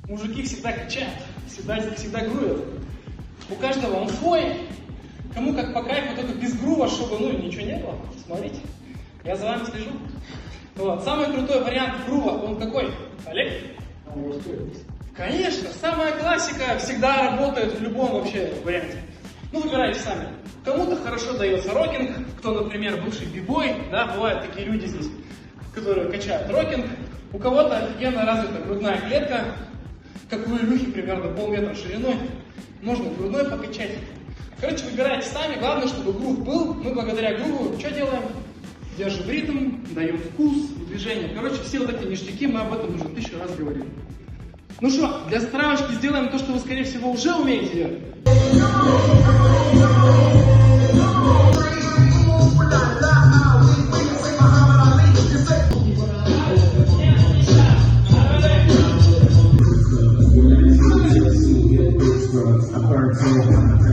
Мужики всегда кричат, всегда груют. У каждого он свой. Кому как по кайфу, только без грува, чтобы ничего не было. Смотрите, я за вами слежу. Вот. Самый крутой вариант грува, он какой? Олег? Конечно, самая классика всегда работает в любом вообще варианте. Выбирайте сами. Кому-то хорошо дается рокинг, кто, например, бывший бибой, да, бывают такие люди здесь, которые качают рокинг. У кого-то офигенно развита грудная клетка, как у Илюхи, примерно полметра шириной. Можно грудной покачать. Короче, выбирайте сами, главное, чтобы грув был. Мы благодаря груву что делаем? Держим ритм, даем вкус, движение. Короче, все вот эти ништяки, мы об этом уже 1000 раз говорили. Ну что, для справочки сделаем то, что вы, скорее всего, уже умеете делать. A